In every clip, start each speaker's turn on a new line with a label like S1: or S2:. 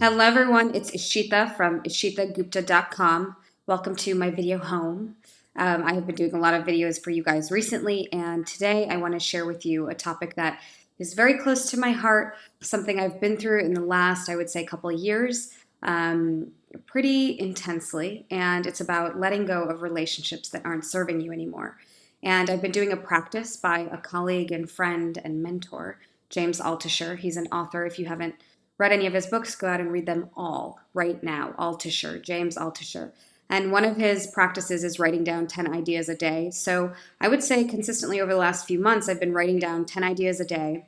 S1: Hello everyone, it's Ishita from ishitagupta.com. Welcome to my video home. I have been doing a lot of videos for you guys recently, and today I want to share with you a topic that is very close to my heart, something I've been through in the last, I would say, couple of years, pretty intensely, and it's about letting go of relationships that aren't serving you anymore. And I've been doing a practice by a colleague and friend and mentor, James Altucher. He's an author. If you haven't read any of his books, go out and read them all right now. Altucher, James Altucher. And one of his practices is writing down 10 ideas a day. So I would say consistently over the last few months, I've been writing down 10 ideas a day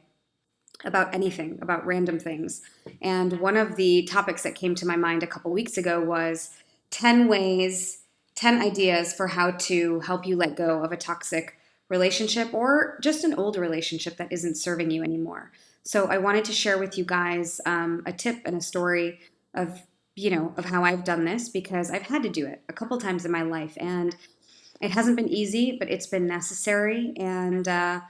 S1: about anything, about random things. And one of the topics that came to my mind a couple weeks ago was 10 ways, 10 ideas for how to help you let go of a toxic relationship or just an old relationship that isn't serving you anymore. So I wanted to share with you guys a tip and a story of, of how I've done this because I've had to do it a couple times in my life. And it hasn't been easy, but it's been necessary. And I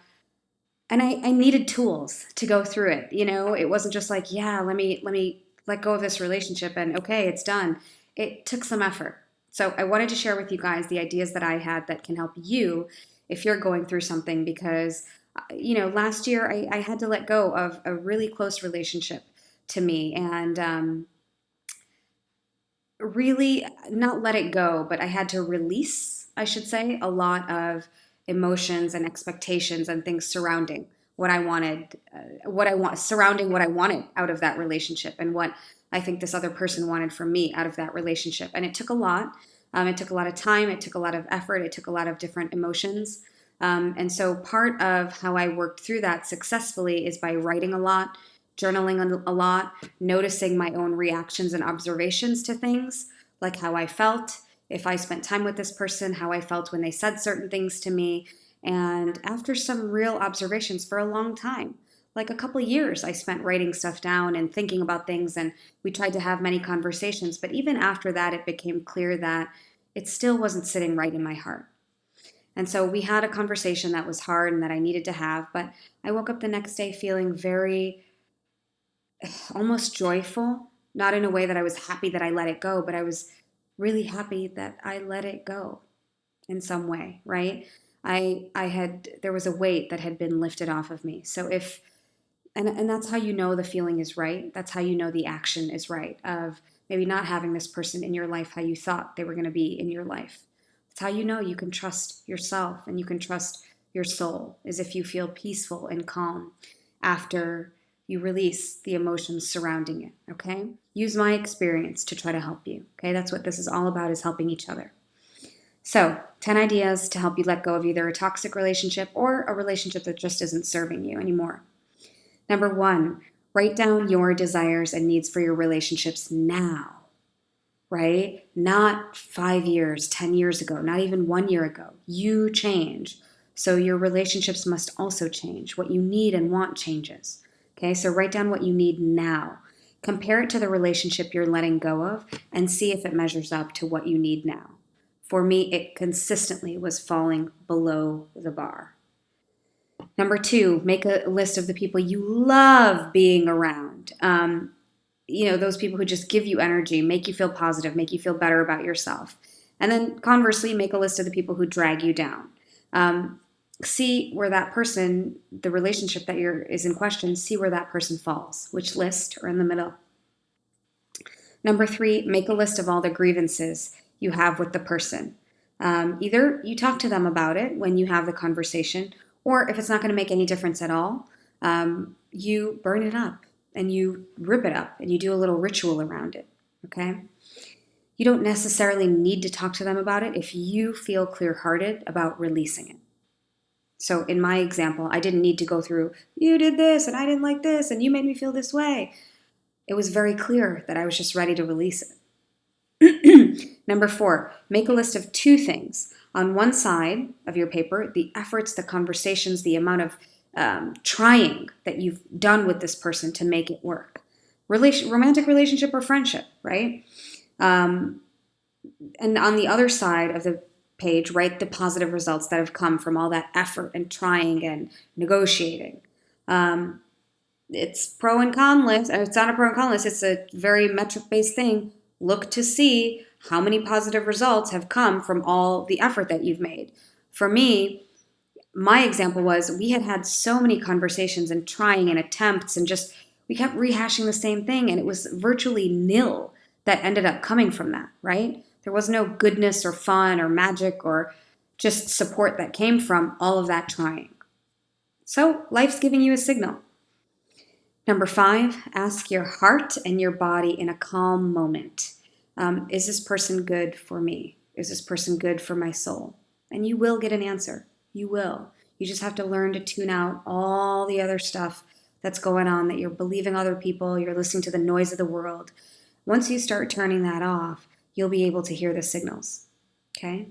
S1: needed tools to go through it. It wasn't just like, yeah, let me let go of this relationship and okay, it's done. It took some effort. So I wanted to share with you guys the ideas that I had that can help you if you're going through something because last year I had to let go of a really close relationship to me and really not let it go, but I had to release, I should say, a lot of emotions and expectations and things surrounding what I wanted, surrounding what I wanted out of that relationship and what I think this other person wanted from me out of that relationship. And it took a lot. It took a lot of time. It took a lot of effort. It took a lot of different emotions. And so part of how I worked through that successfully is by writing a lot, journaling a lot, noticing my own reactions and observations to things, like how I felt if I spent time with this person, how I felt when they said certain things to me. And after some real observations for a long time, like a couple years, I spent writing stuff down and thinking about things, and we tried to have many conversations. But even after that, it became clear that it still wasn't sitting right in my heart. And so we had a conversation that was hard and that I needed to have, but I woke up the next day feeling very almost joyful, not in a way that I was happy that I let it go, but I was really happy that I let it go in some way, right? There was a weight that had been lifted off of me. So and that's how you know the feeling is right. That's how you know the action is right of maybe not having this person in your life how you thought they were going to be in your life. That's how you know you can trust yourself and you can trust your soul, is if you feel peaceful and calm after you release the emotions surrounding it, okay? Use my experience to try to help you, okay? That's what this is all about, is helping each other. So, 10 ideas to help you let go of either a toxic relationship or a relationship that just isn't serving you anymore. Number 1, write down your desires and needs for your relationships now. Right? Not 5 years, 10 years ago, not even 1 year ago. You change. So your relationships must also change. What you need and want changes. Okay, so write down what you need now. Compare it to the relationship you're letting go of and see if it measures up to what you need now. For me, it consistently was falling below the bar. Number 2, make a list of the people you love being around. Those people who just give you energy, make you feel positive, make you feel better about yourself. And then conversely, make a list of the people who drag you down. See where that person, the relationship that is in question, see where that person falls, which list, or in the middle. Number 3, make a list of all the grievances you have with the person. Either you talk to them about it when you have the conversation, or if it's not going to make any difference at all, you burn it up. And you rip it up and you do a little ritual around it, okay? You don't necessarily need to talk to them about it if you feel clear-hearted about releasing it. So in my example, I didn't need to go through, you did this and I didn't like this and you made me feel this way. It was very clear that I was just ready to release it. Number 4, make a list of 2 things. On one side of your paper, the efforts, the conversations, the amount of trying that you've done with this person to make it work. Romantic relationship or friendship, right? And on the other side of the page, write the positive results that have come from all that effort and trying and negotiating. It's pro and con list. It's not a pro and con list. It's a very metric-based thing. Look to see how many positive results have come from all the effort that you've made. For me, my example was we had so many conversations and trying and attempts and just we kept rehashing the same thing, and it was virtually nil that ended up coming from that, right? There was no goodness or fun or magic or just support that came from all of that trying. So life's giving you a signal. Number 5, ask your heart and your body in a calm moment. Is this person good for me? Is this person good for my soul? And you will get an answer. You will. You just have to learn to tune out all the other stuff that's going on, that you're believing other people, you're listening to the noise of the world. Once you start turning that off, you'll be able to hear the signals, okay?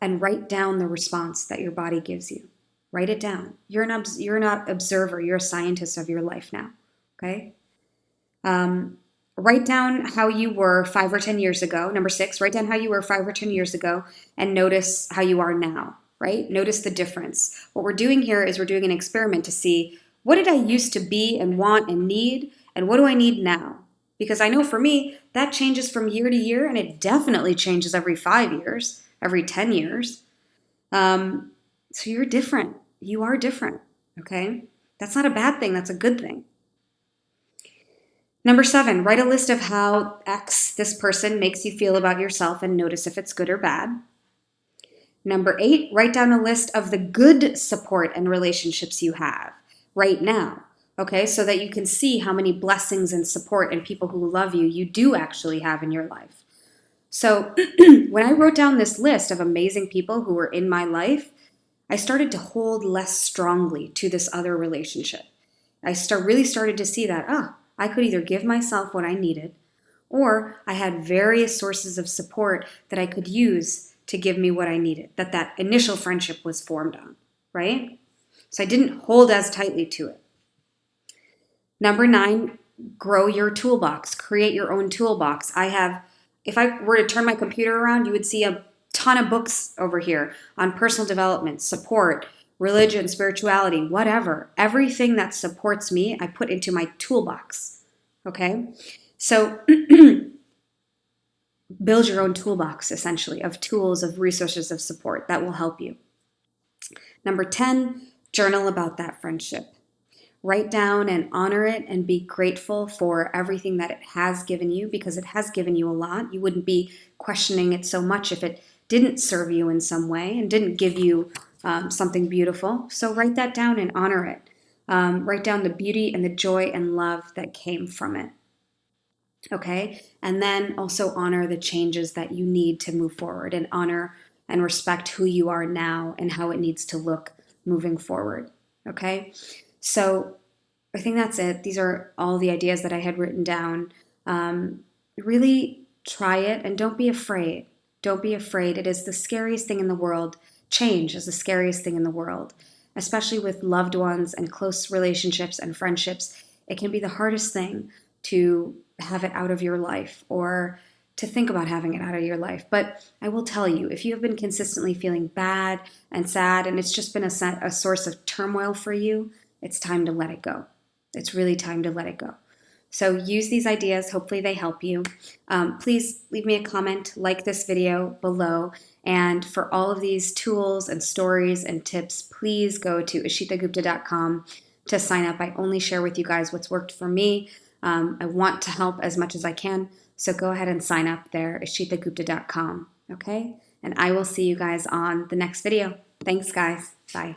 S1: And write down the response that your body gives you. Write it down. You're an observer. You're a scientist of your life now, okay? Write down how you were 5 or 10 years ago. Number 6, write down how you were 5 or 10 years ago and notice how you are now, right? Notice the difference. What we're doing here is we're doing an experiment to see, what did I used to be and want and need, and what do I need now? Because I know for me, that changes from year to year, and it definitely changes every 5 years, every 10 years. So you're different. You are different, okay? That's not a bad thing. That's a good thing. Number 7, write a list of how X, this person, makes you feel about yourself and notice if it's good or bad. Number 8, write down a list of the good support and relationships you have right now, okay? So that you can see how many blessings and support and people who love you you do actually have in your life. So when I wrote down this list of amazing people who were in my life, I started to hold less strongly to this other relationship. I really started to see that, I could either give myself what I needed, or I had various sources of support that I could use to give me what I needed, that initial friendship was formed on, right? So I didn't hold as tightly to it. Number 9, grow your toolbox. Create your own toolbox. If I were to turn my computer around, you would see a ton of books over here on personal development, support, religion, spirituality, whatever. Everything that supports me, I put into my toolbox, okay? So build your own toolbox, essentially, of tools, of resources, of support that will help you. Number 10, journal about that friendship. Write down and honor it and be grateful for everything that it has given you, because it has given you a lot. You wouldn't be questioning it so much if it didn't serve you in some way and didn't give you something beautiful. So write that down and honor it. Write down the beauty and the joy and love that came from it. Okay? And then also honor the changes that you need to move forward, and honor and respect who you are now and how it needs to look moving forward. Okay? So I think that's it. These are all the ideas that I had written down. Really try it, and don't be afraid. Don't be afraid. It is the scariest thing in the world. Change is the scariest thing in the world, especially with loved ones and close relationships and friendships. It can be the hardest thing to have it out of your life, or to think about having it out of your life. But I will tell you, if you have been consistently feeling bad and sad, and it's just been a source of turmoil for you, it's time to let it go. It's really time to let it go. So use these ideas. Hopefully they help you. Please leave me a comment, like this video below. And for all of these tools and stories and tips, please go to ishitagupta.com to sign up. I only share with you guys what's worked for me. I want to help as much as I can. So go ahead and sign up there, ishitagupta.com. Okay? And I will see you guys on the next video. Thanks, guys. Bye.